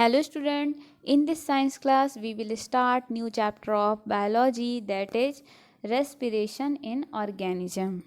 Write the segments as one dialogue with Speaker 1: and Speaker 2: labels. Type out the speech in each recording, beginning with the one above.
Speaker 1: Hello student, in this science class we will start new chapter of biology, that is respiration in organism.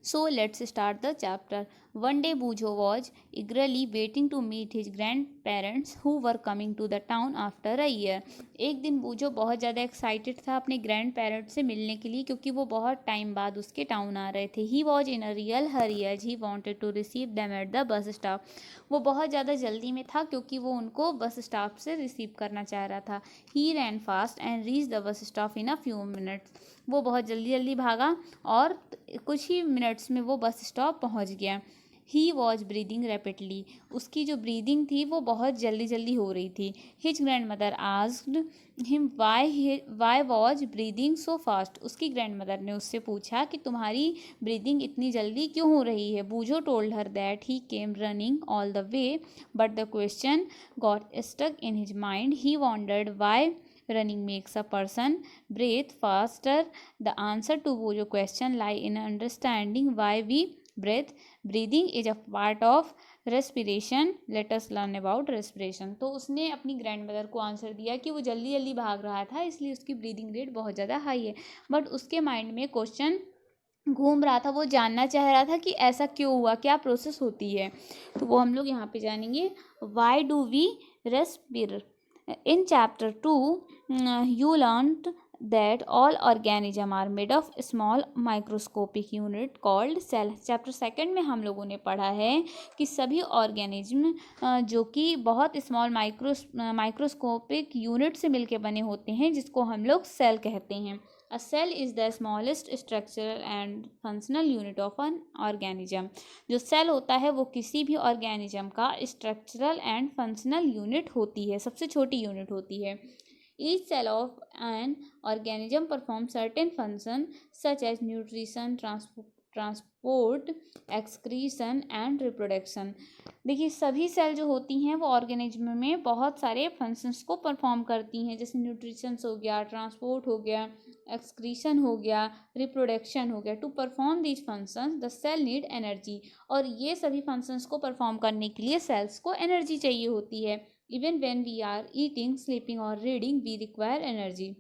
Speaker 1: So let's start the chapter. One day Bujo was eagerly waiting to meet his grandparents who were coming to the town after a year. एक दिन बूझो बहुत ज़्यादा excited था अपने grand parents से मिलने के लिए, क्योंकि वो बहुत टाइम बाद उसके टाउन आ रहे थे. He was in a real hurry as he wanted to receive them at the bus stop. वो बहुत ज़्यादा जल्दी में था क्योंकि वो उनको बस स्टॉप से रिसीव करना चाह रहा था. He ran fast and reach the bus stop in a few minutes. वो बहुत जल्दी जल्दी भागा और कुछ ही मिनट्स में वो बस स्टॉप पहुंच गया. He was breathing rapidly. उसकी जो ब्रीदिंग थी वो बहुत जल्दी जल्दी हो रही थी. His grand mother asked him why was breathing so fast. उसकी ग्रैंड मदर ने उससे पूछा कि तुम्हारी ब्रीदिंग इतनी जल्दी क्यों हो रही है. Boojho told her that he came running all the way, but the question got stuck in his mind. He wondered why running makes a person breathe faster. The answer to your question lie in understanding why we breathe. Breathing is a part of respiration. Let us learn about respiration. तो उसने अपनी grand mother को answer दिया कि वो जल्दी जल्दी भाग रहा था इसलिए उसकी ब्रीदिंग रेट बहुत ज़्यादा हाई है. बट उसके माइंड में क्वेश्चन घूम रहा था, वो जानना चाह रहा था कि ऐसा क्यों हुआ, क्या प्रोसेस होती है. तो वो हम लोग यहाँ पे जानेंगे. Why do we respire. In chapter 2, you learned that all organisms are made of small microscopic unit called cell. Chapter second में हम लोगों ने पढ़ा है कि सभी ऑर्गेनिज्म जो कि बहुत स्मॉल माइक्रोस्कोपिक यूनिट से मिलके बने होते हैं जिसको हम लोग सेल कहते हैं. A cell is the smallest structural and functional unit of an organism. जो सेल होता है वो किसी भी ऑर्गेनिज्म का स्ट्रक्चरल एंड फंक्शनल यूनिट होती है, सबसे छोटी यूनिट होती है. Each cell of an organism performs certain functions such as nutrition, transport, excretion and reproduction. देखिए सभी सेल जो होती हैं वो ऑर्गेनिज्म में बहुत सारे फंक्शंस को परफॉर्म करती हैं, जैसे न्यूट्रिशंस हो गया, ट्रांसपोर्ट हो गया, एक्सक्रीशन हो गया, रिप्रोडक्शन हो गया. To perform these functions the cell need energy. और ये सभी फंक्शंस को परफॉर्म करने के लिए सेल्स को एनर्जी चाहिए होती है. Even when we are eating, sleeping और रीडिंग वी रिक्वायर एनर्जी.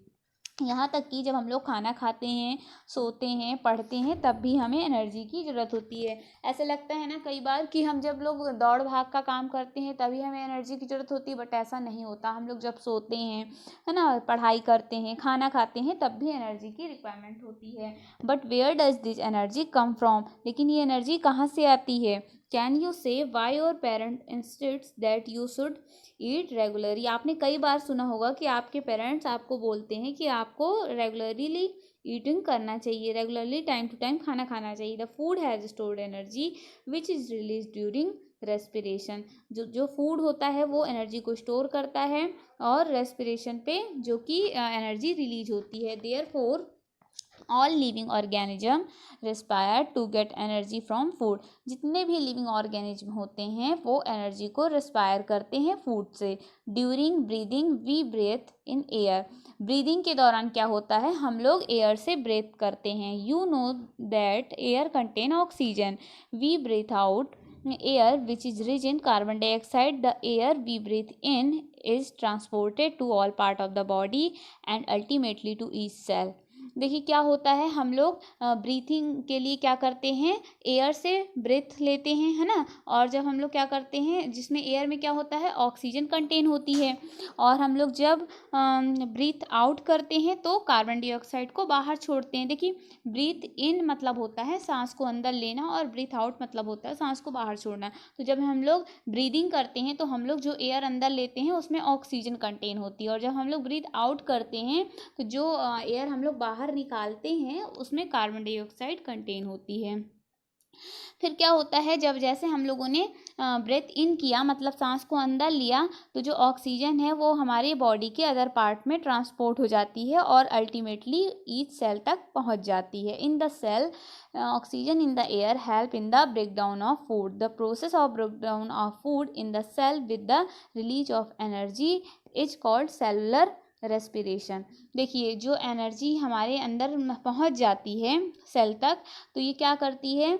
Speaker 1: यहाँ तक कि जब हम लोग खाना खाते हैं, सोते हैं, पढ़ते हैं, तब भी हमें एनर्जी की ज़रूरत होती है. ऐसे लगता है ना कई बार कि हम जब लोग दौड़ भाग का काम करते हैं तभी हमें एनर्जी की ज़रूरत होती है, बट ऐसा नहीं होता. हम लोग जब सोते हैं, है ना, पढ़ाई करते हैं, खाना खाते हैं, तब भी एनर्जी की रिक्वायरमेंट होती है. But where does this energy come from. लेकिन ये एनर्जी कहाँ से आती है. Can you say why your parent insist that you should eat regularly. आपने कई बार सुना होगा कि आपके पेरेंट्स आपको बोलते हैं कि आपको रेगुलरली ईटिंग करना चाहिए, रेगुलरली टाइम टू टाइम खाना खाना चाहिए. The food has stored energy which is release during respiration. जो फूड होता है वो एनर्जी को स्टोर करता है और रेस्पिरेशन पे जो कि एनर्जी रिलीज होती है. Therefore all living organism respire to get energy from food. जितने भी लिविंग ऑर्गेनिज्म होते हैं वो एनर्जी को रेस्पायर करते हैं फूड से. During breathing we breathe in air. Breathing के दौरान क्या होता है, हम लोग एयर से ब्रेथ करते हैं. You know that air contain oxygen. We breathe out air which is rich in carbon dioxide. The air we breathe in is transported to all part of the body and ultimately to each cell. देखिए क्या होता है, हम लोग breathing के लिए क्या करते हैं, एयर से ब्रेथ लेते हैं, है ना. और जब हम लोग क्या करते हैं, जिसमें एयर में क्या होता है, ऑक्सीजन कंटेन होती है. और हम लोग जब ब्रीथ आउट करते हैं तो कार्बन डाइऑक्साइड को बाहर छोड़ते हैं. देखिए ब्रीथ इन मतलब होता है सांस को अंदर लेना और ब्रीथ आउट मतलब होता है सांस को बाहर छोड़ना. तो जब हम लोग ब्रीदिंग करते हैं तो हम लोग जो एयर अंदर लेते हैं उसमें ऑक्सीजन कंटेन होती है, और जब हम लोग ब्रीथ आउट करते हैं तो जो एयर हम लोग बाहर निकालते हैं उसमें कार्बन डाइऑक्साइड कंटेन होती है. फिर क्या होता है, जब जैसे हम लोगों ने ब्रेथ इन किया मतलब सांस को अंदर लिया, तो जो ऑक्सीजन है वो हमारे बॉडी के अदर पार्ट में ट्रांसपोर्ट हो जाती है और अल्टीमेटली ईच सेल तक पहुंच जाती है. In the cell oxygen in the air help in the breakdown of food. The process of breakdown of food in the cell with the release of energy is called cellular respiration. देखिए जो energy हमारे अंदर पहुंच जाती है cell तक, तो ये क्या करती है,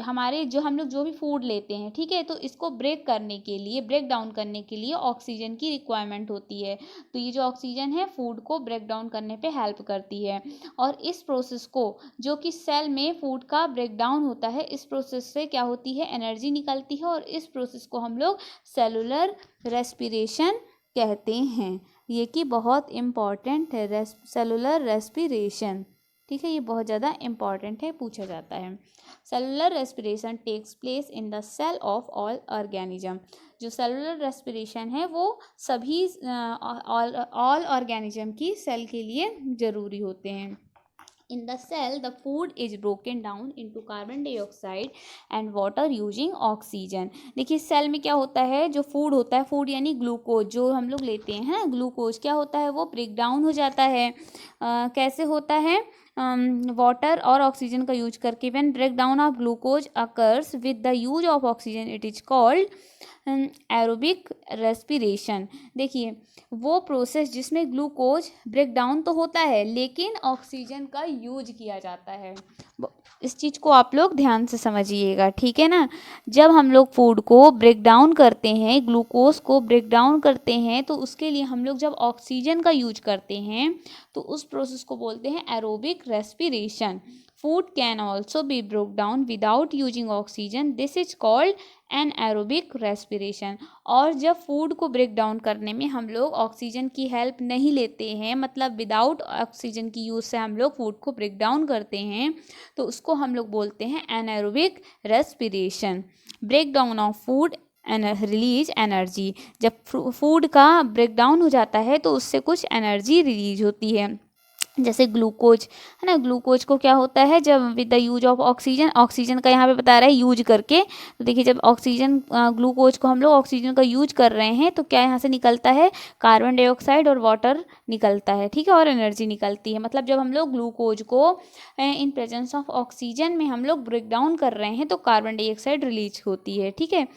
Speaker 1: हमारे जो हम लोग जो भी फूड लेते हैं, ठीक है, तो इसको ब्रेक करने के लिए, ब्रेक डाउन करने के लिए ऑक्सीजन की रिक्वायरमेंट होती है। तो ये जो ऑक्सीजन है फूड को ब्रेक डाउन करने पे हेल्प करती है। और इस प्रोसेस को, जो कि सेल में फूड का ब्रेक डाउन होता है, इस प्रोसेस से क्या होती है, एनर्जी निकलती है, और इस प्रोसेस को हम लोग सेलुलर रेस्पिरेशन कहते हैं। ये कि बहुत इम्पॉर्टेंट है सेलुलर रेस्पिरेशन, ठीक है, ये बहुत ज़्यादा इम्पॉर्टेंट है, पूछा जाता है। Cellular respiration takes place in the cell of all organism. जो सेलुलर रेस्पिरेशन है वो सभी ऑल ऑर्गेनिज्म की सेल के लिए ज़रूरी होते हैं। In the cell, the food is broken down into carbon dioxide and water using oxygen। देखिए सेल में क्या होता है, जो फूड होता है, फूड यानी ग्लूकोज जो हम लोग लेते हैं, ग्लूकोज क्या होता है, वो ब्रेक डाउन हो जाता है। कैसे होता है, वाटर और ऑक्सीजन का यूज करके। When break down of glucose occurs with the use of oxygen, it is called aerobic respiration. देखिए वो प्रोसेस जिसमें ग्लूकोज ब्रेक डाउन तो होता है लेकिन ऑक्सीजन का यूज किया जाता है, इस चीज़ को आप लोग ध्यान से समझिएगा, ठीक है ना। जब हम लोग फूड को ब्रेक डाउन करते हैं, ग्लूकोज को ब्रेक डाउन करते हैं, तो उसके लिए हम लोग जब ऑक्सीजन का यूज करते हैं तो उस प्रोसेस को बोलते हैं aerobic respiration. Food can also be broke down without using oxygen, this is called anaerobic respiration. और जब फूड को ब्रेक डाउन करने में हम लोग ऑक्सीजन की हेल्प नहीं लेते हैं, मतलब विदाउट ऑक्सीजन की यूज़ से हम लोग फूड को ब्रेक डाउन करते हैं, तो उसको हम लोग बोलते हैं anaerobic respiration. Break down of food release energy. जब फूड का ब्रेक डाउन हो जाता है तो उससे कुछ एनर्जी रिलीज होती है, जैसे ग्लूकोज है ना। ग्लूकोज को क्या होता है, जब with the use of oxygen, oxygen का यहाँ पे बता रहा है यूज करके, तो देखिए जब ऑक्सीजन ग्लूकोज को हम लोग ऑक्सीजन का यूज कर रहे हैं तो क्या यहाँ से निकलता है, कार्बन डाइऑक्साइड और वाटर निकलता है, ठीक है, और एनर्जी निकलती है। मतलब जब हम लोग ग्लूकोज को इन प्रेजेंस ऑफ ऑक्सीजन में हम लोग ब्रेक डाउन कर रहे हैं तो कार्बन डाइऑक्साइड रिलीज होती है, ठीक है।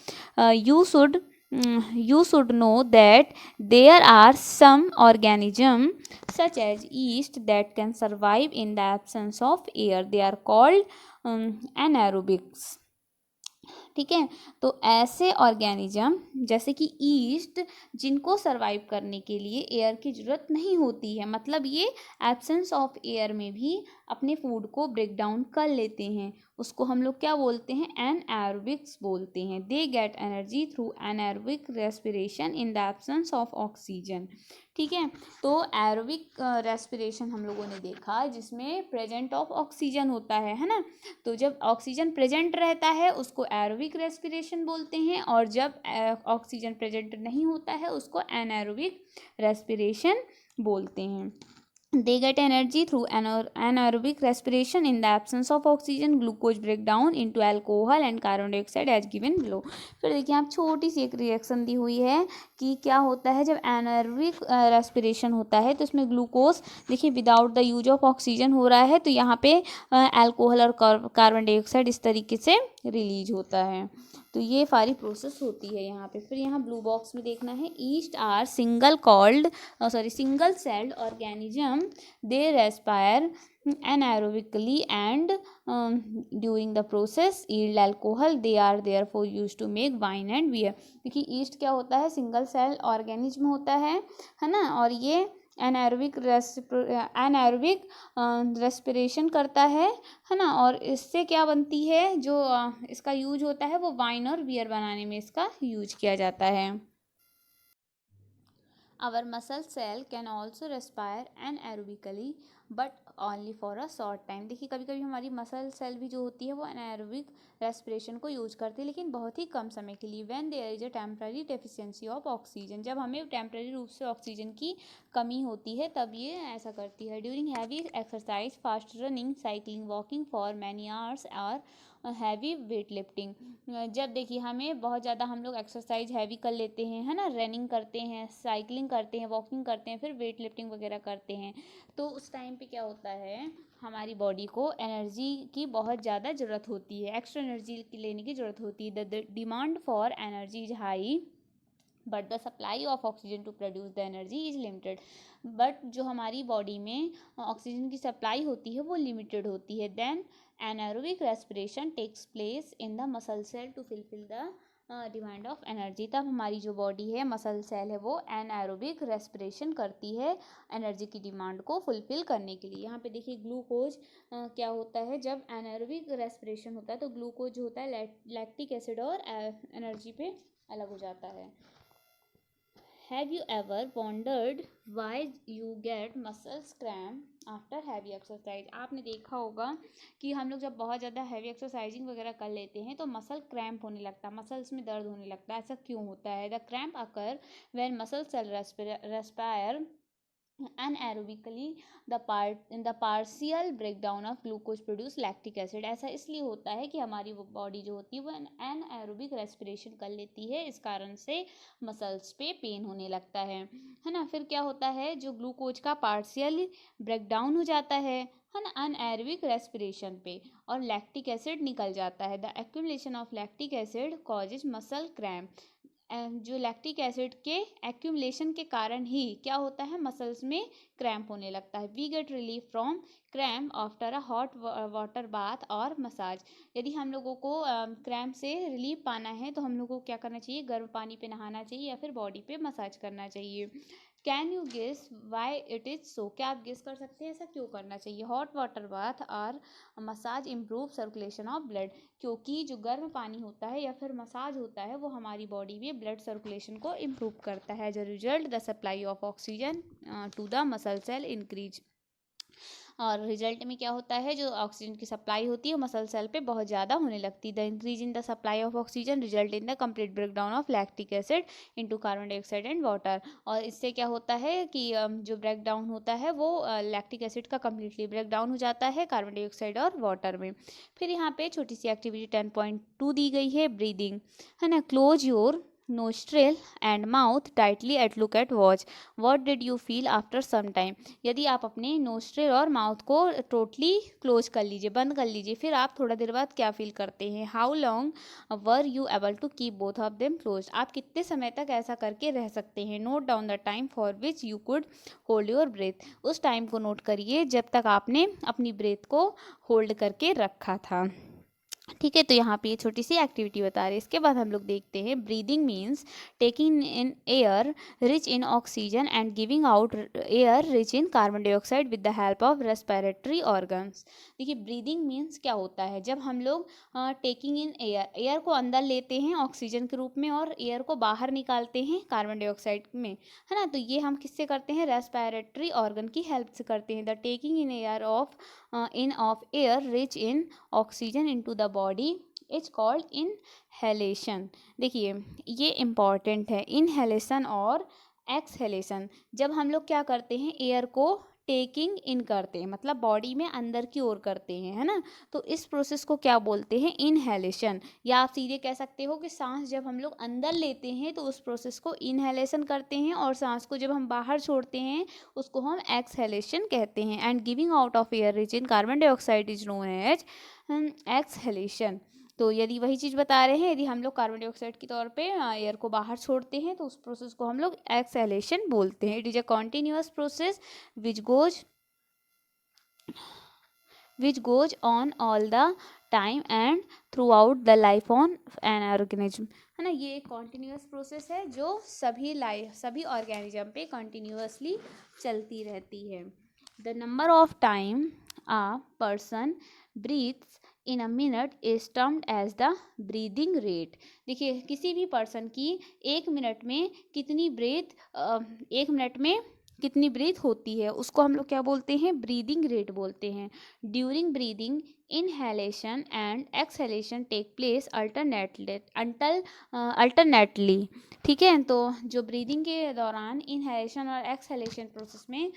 Speaker 1: You should know that there are some organisms such as yeast that can survive in the absence of air. They are called anaerobics, ठीक है। तो ऐसे ऑर्गेनिज्म जैसे कि ईस्ट, जिनको सरवाइव करने के लिए एयर की ज़रूरत नहीं होती है, मतलब ये एब्सेंस ऑफ एयर में भी अपने फूड को ब्रेक डाउन कर लेते हैं, उसको हम लोग क्या बोलते हैं, एनएरोबिक्स बोलते हैं। They get energy through anaerobic respiration in the absence of oxygen, ठीक है। तो एरोबिक रेस्पिरेशन हम लोगों ने देखा जिसमें प्रेजेंट ऑफ ऑक्सीजन होता है ना। तो जब ऑक्सीजन प्रेजेंट रहता है उसको एरोबिक रेस्पिरेशन बोलते हैं, और जब ऑक्सीजन प्रेजेंट नहीं होता है उसको एनारोबिक रेस्पिरेशन बोलते हैं। They get energy through anaerobic respiration in the absence of oxygen. Glucose break down into alcohol and carbon dioxide as given below। फिर देखिए आप छोटी सी एक रिएक्शन दी हुई है कि क्या होता है जब एनारोबिक रेस्पिरेशन होता है तो इसमें ग्लूकोज, देखिए without the use of oxygen हो रहा है, तो यहाँ पे अल्कोहल और कार्बन डाइऑक्साइड इस तरीके से रिलीज होता है। तो ये सारी प्रोसेस होती है यहाँ पे। फिर यहाँ ब्लू बॉक्स में देखना है, yeast are single celled organism, they respire anaerobically and during the process yield alcohol, they are therefore used to make wine and beer। देखिए ईस्ट क्या होता है, सिंगल सेल ऑर्गेनिज्म होता है ना, और ये एनारोबिक रेस्पिरेशन करता है ना, और इससे क्या बनती है, जो इसका यूज होता है वो वाइन और बियर बनाने में इसका यूज किया जाता है। Our muscle cell can also respire anaerobically but only for a short time. देखिए कभी कभी हमारी मसल सेल भी जो होती है वो एनाएरोबिक रेस्पिरेशन को यूज करती है, लेकिन बहुत ही कम समय के लिए। When there is a temporary deficiency of oxygen, जब हमें टेम्पररी रूप से ऑक्सीजन की कमी होती है तब ये ऐसा करती है। During heavy exercise, fast running, cycling, walking for many hours और हैवी वेट लिफ्टिंग, जब देखिए हमें बहुत ज़्यादा हम लोग एक्सरसाइज हैवी कर लेते हैं, है ना, रनिंग करते हैं, साइकिलिंग करते हैं, वॉकिंग करते हैं, फिर वेट लिफ्टिंग वगैरह करते हैं, तो उस टाइम पे क्या होता है, हमारी बॉडी को एनर्जी की बहुत ज़्यादा ज़रूरत होती है, एक्स्ट्रा एनर्जी लेने की ज़रूरत होती है। The demand for energy is high but the supply of oxygen to produce the energy is limited. But जो हमारी बॉडी में ऑक्सीजन की सप्लाई होती है वो लिमिटेड होती है। Then anaerobic respiration takes place in the muscle cell to fulfil the demand of energy. तब हमारी जो बॉडी है, मसल सेल है, वो एनारोबिक रेस्पिरेशन करती है एनर्जी की डिमांड को फुलफिल करने के लिए। यहाँ पे देखिए ग्लूकोज क्या होता है, जब एनारोबिक रेस्पिरेशन होता है तो ग्लूकोज जो होता है लैक्टिक एसिड और एनर्जी पे अलग हो जाता है। Have you ever wondered why you get muscles cramp after heavy exercise? आपने देखा होगा कि हम लोग जब बहुत ज़्यादा हैवी एक्सरसाइजिंग वगैरह कर लेते हैं तो मसल क्रैम्प होने लगता है, मसल्स में दर्द होने लगता है। ऐसा क्यों होता है? The cramp occur when muscle cell respire anaerobically the partial breakdown of glucose produce lactic acid। ऐसा इसलिए होता है कि हमारी वो बॉडी जो होती है वो एनएरोबिक रेस्पिरेशन कर लेती है, इस कारण से मसल्स पे पेन होने लगता है ना। फिर क्या होता है, जो ग्लूकोज का पार्शियल ब्रेकडाउन हो जाता है ना अनएरोबिक रेस्पिरेशन पे, और लैक्टिक एसिड निकल जाता है। The accumulation of lactic acid causes muscle cramp. जो लैक्टिक एसिड के एक्यूमुलेशन के कारण ही क्या होता है, मसल्स में क्रैम्प होने लगता है। We get relief from cramp after a hot water bath और मसाज। यदि हम लोगों को क्रैम्प से रिलीफ पाना है तो हम लोगों को क्या करना चाहिए, गर्म पानी पे नहाना चाहिए या फिर बॉडी पे मसाज करना चाहिए। Can you guess why it is so? क्या आप गेस कर सकते हैं ऐसा क्यों करना चाहिए? हॉट वाटर बाथ और massage improve circulation of blood. क्योंकि जो गर्म पानी होता है या फिर मसाज होता है वो हमारी बॉडी में ब्लड सर्कुलेशन को इम्प्रूव करता है। As a result the supply of oxygen to the muscle cell increase. और रिजल्ट में क्या होता है, जो ऑक्सीजन की सप्लाई होती है मसल सेल पे बहुत ज़्यादा होने लगती है। The increase in the supply of oxygen result in the complete breakdown of lactic acid into carbon dioxide and water. और इससे क्या होता है कि जो ब्रेकडाउन होता है वो लैक्टिक एसिड का कम्प्लीटली ब्रेकडाउन हो जाता है कार्बन डाइऑक्साइड और वाटर में। फिर यहाँ पे छोटी सी एक्टिविटी 10.2 दी गई है, ब्रीदिंग, है ना। Close your nostril and mouth tightly and look at watch. What did you feel after some time? यदि आप अपने नोस्ट्रिल और माउथ को टोटली क्लोज कर लीजिए, बंद कर लीजिए, फिर आप थोड़ा देर बाद क्या फील करते हैं? How long were you able to keep both of them close? आप कितने समय तक ऐसा करके रह सकते हैं? Note down the time for which you could hold your breath. उस टाइम को नोट करिए जब तक आपने अपनी ब्रेथ को होल्ड करके रखा था। ठीक है, तो यहाँ पे ये छोटी सी एक्टिविटी बता रहे हैं। इसके बाद हम लोग देखते हैं breathing means taking in air rich in oxygen and giving out air rich in carbon dioxide with the help of respiratory organs. देखिए ब्रीदिंग मीन्स क्या होता है, जब हम लोग टेकिंग इन एयर को अंदर लेते हैं ऑक्सीजन के रूप में और एयर को बाहर निकालते हैं कार्बन डाइऑक्साइड में, है ना। तो ये हम किससे करते हैं? रेस्पिरेटरी ऑर्गन की हेल्प से करते हैं। The taking in air of air rich in oxygen into the body is called inhalation. देखिए ये इम्पॉर्टेंट है, इनहेलेशन और एक्सहेलेशन। जब हम लोग क्या करते हैं, एयर को टेकिंग इन करते हैं, मतलब बॉडी में अंदर की ओर करते हैं, है ना, तो इस प्रोसेस को क्या बोलते हैं? इनहेलेशन। या आप सीधे कह सकते हो कि सांस जब हम लोग अंदर लेते हैं तो उस प्रोसेस को इनहेलेशन करते हैं, और सांस को जब हम बाहर छोड़ते हैं उसको हम एक्सहेलेशन कहते हैं। And giving out of air rich in carbon dioxide is known as exhalation. तो यदि वही चीज़ बता रहे हैं, यदि हम लोग कार्बन डाइऑक्साइड के तौर पे एयर को बाहर छोड़ते हैं तो उस प्रोसेस को हम लोग एक्सहेलेशन बोलते हैं। It is a continuous process which goes on all the time and through out the life on an organism, है ना। ये एक कॉन्टिन्यूअस प्रोसेस है जो सभी ऑर्गेनिज्म पे कंटिन्यूअसली चलती रहती है। The number of time a person breathes in a minute is termed as the breathing rate। देखिए किसी भी पर्सन की एक मिनट में कितनी ब्रीथ होती है उसको हम लोग क्या बोलते हैं? ब्रीदिंग रेट बोलते हैं। During breathing inhalation and exhalation take place alternately. ठीक है, तो जो ब्रीदिंग के दौरान इनहेलेशन और एक्सहेलेशन प्रोसेस में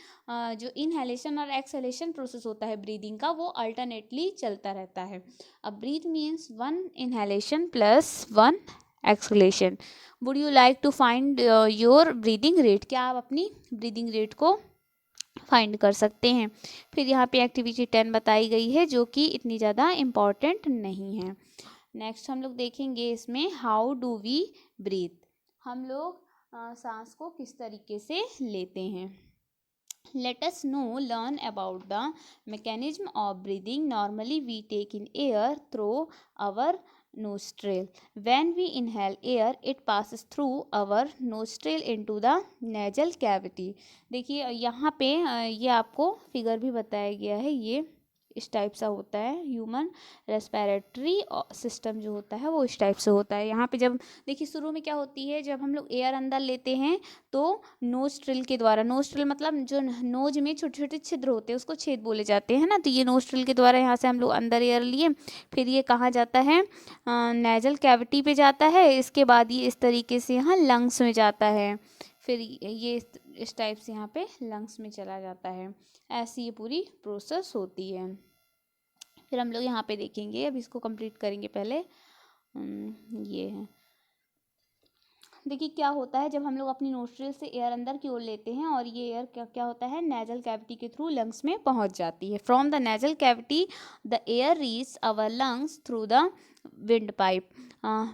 Speaker 1: जो इनहेलेशन और एक्सहेलेशन प्रोसेस होता है ब्रीदिंग का, वो अल्टरनेटली चलता रहता है। अब breath means 1 inhalation plus 1 exhalation. Would you like to find your breathing rate? क्या आप अपनी ब्रीदिंग रेट को फाइंड कर सकते हैं? फिर यहाँ पे एक्टिविटी 10 बताई गई है जो कि इतनी ज़्यादा इम्पॉर्टेंट नहीं है। नेक्स्ट हम लोग देखेंगे इसमें हाउ डू वी ब्रीथ। हम लोग सांस को किस तरीके से लेते हैं। Let us learn about the mechanism of breathing. Normally we take in air through our nostril. When we inhale air, it passes through our nostril into the nasal cavity. देखिए यहाँ पे ये आपको फिगर भी बताया गया है, ये इस टाइप सा होता है। ह्यूमन रेस्पिरेटरी सिस्टम जो होता है वो इस टाइप से होता है। यहाँ पे जब देखिए शुरू में क्या होती है, जब हम लोग एयर अंदर लेते हैं तो नोस्ट्रिल के द्वारा, नोस्ट्रिल मतलब जो नोज में छोटे छोटे छिद्र होते हैं उसको छेद बोले जाते हैं ना, तो ये नोस्ट्रिल के द्वारा यहाँ से हम लोग अंदर एयर लिए, फिर ये कहाँ जाता है, नेजल कैविटी पे जाता है। इसके बाद ये इस तरीके से यहाँ लंग्स में जाता है, फिर ये इस टाइप से यहाँ पे लंग्स में चला जाता है। ऐसी ये पूरी प्रोसेस होती है। फिर हम लोग यहाँ पे देखेंगे, अब इसको कंप्लीट करेंगे पहले। ये है, देखिए क्या होता है जब हम लोग अपनी नोस्ट्रिल से एयर अंदर की ओर लेते हैं और ये एयर क्या होता है, नेजल कैविटी के थ्रू लंग्स में पहुंच जाती है। From the nasal cavity the air reach our lungs through the wind pipe.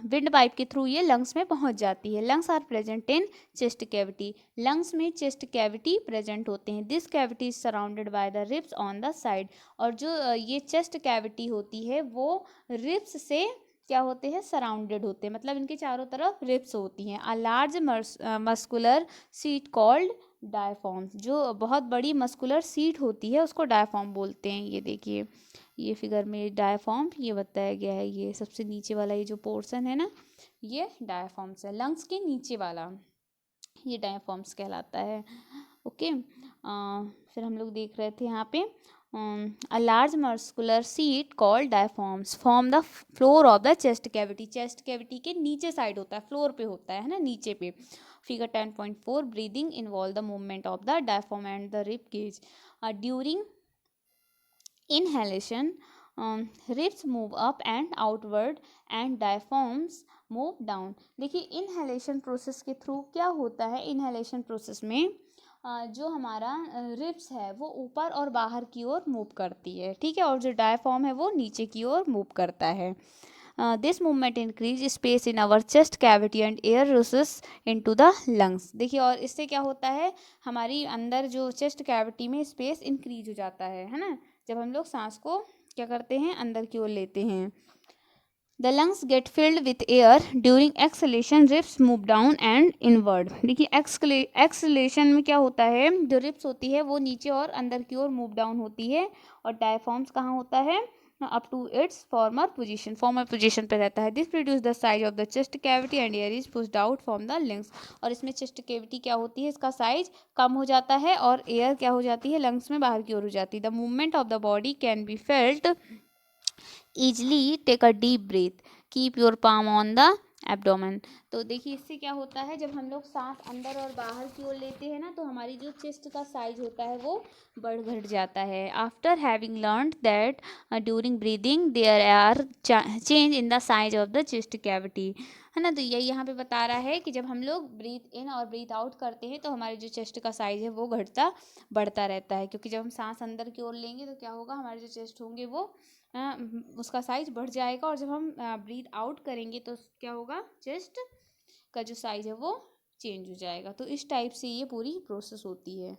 Speaker 1: Wind pipe के थ्रू ये लंग्स में पहुंच जाती है। Lungs are present in chest cavity. Lungs में चेस्ट कैविटी प्रेजेंट होते हैं। This cavity is surrounded by the ribs on the side. और जो ये चेस्ट कैविटी होती है वो रिब्स से क्या होते हैं, सराउंडेड होते हैं, मतलब इनके चारों तरफ रिब्स होती हैं। A large muscular sheet called diaphragms. जो बहुत बड़ी मस्कुलर सीट होती है उसको डायफॉर्म बोलते हैं। ये देखिए ये फिगर में डायफॉर्म ये बताया गया है। ये सबसे नीचे वाला ये जो पोर्शन है ना, ये डायफॉर्म्स है। लंग्स के नीचे वाला ये डायफॉर्म्स कहलाता है। ओके, फिर हम लोग देख रहे थे यहाँ पे a large muscular seat called diaphragms form the floor of the chest cavity. chest cavity के नीचे साइड होता है, फ्लोर पे होता है ना, नीचे पे। Figure 10.4 breathing involve the movement of the diaphragm and the rib cage. During inhalation ribs move up and outward and diaphragms move down. देखिए इनहेलेशन प्रोसेस के थ्रू क्या होता है, इनहेलेशन प्रोसेस में जो हमारा रिब्स है वो ऊपर और बाहर की ओर मूव करती है, ठीक है, और जो डायफॉर्म है वो नीचे की ओर मूव करता है। This movement increase space in our chest cavity and air rushes into the lungs. देखिए और इससे क्या होता है, हमारी अंदर जो चेस्ट कैविटी में स्पेस इंक्रीज हो जाता है ना, जब हम लोग सांस को क्या करते हैं, अंदर की ओर लेते हैं। The lungs get filled with air. During exhalation, ribs move down and inward. देखिए एक्सलेशन में क्या होता है, जो रिब्स होती है वो नीचे और अंदर की ओर मूव डाउन होती है, और डायफॉर्म्स कहाँ होता है, up to its former position पे रहता है। This produce the size of the chest cavity and air is pushed out from the lungs. और इसमें चेस्ट कैविटी क्या होती है, इसका साइज कम हो जाता है और एयर क्या हो जाती है, लंग्स में बाहर की ओर हो जाती है। The movement of the body can be felt easily. Take a deep breath. Keep your palm on the abdomen. तो देखिए इससे क्या होता है, जब हम लोग सांस अंदर और बाहर की ओर लेते हैं ना, तो हमारी जो चेस्ट का साइज होता है वो बढ़ घट जाता है। After having learned that during breathing there are change in the size of the chest cavity, है ना, तो ये यहाँ पे बता रहा है कि जब हम लोग ब्रीथ इन और ब्रीथ आउट करते हैं तो हमारी जो चेस्ट का साइज है वो घटता बढ़ता रहता है, क्योंकि जब हम सांस अंदर की ओर लेंगे तो क्या होगा, हमारे जो चेस्ट होंगे वो उसका साइज बढ़ जाएगा, और जब हम ब्रीथ आउट करेंगे तो क्या होगा, चेस्ट का जो साइज है वो चेंज हो जाएगा। तो इस टाइप से ये पूरी प्रोसेस होती है।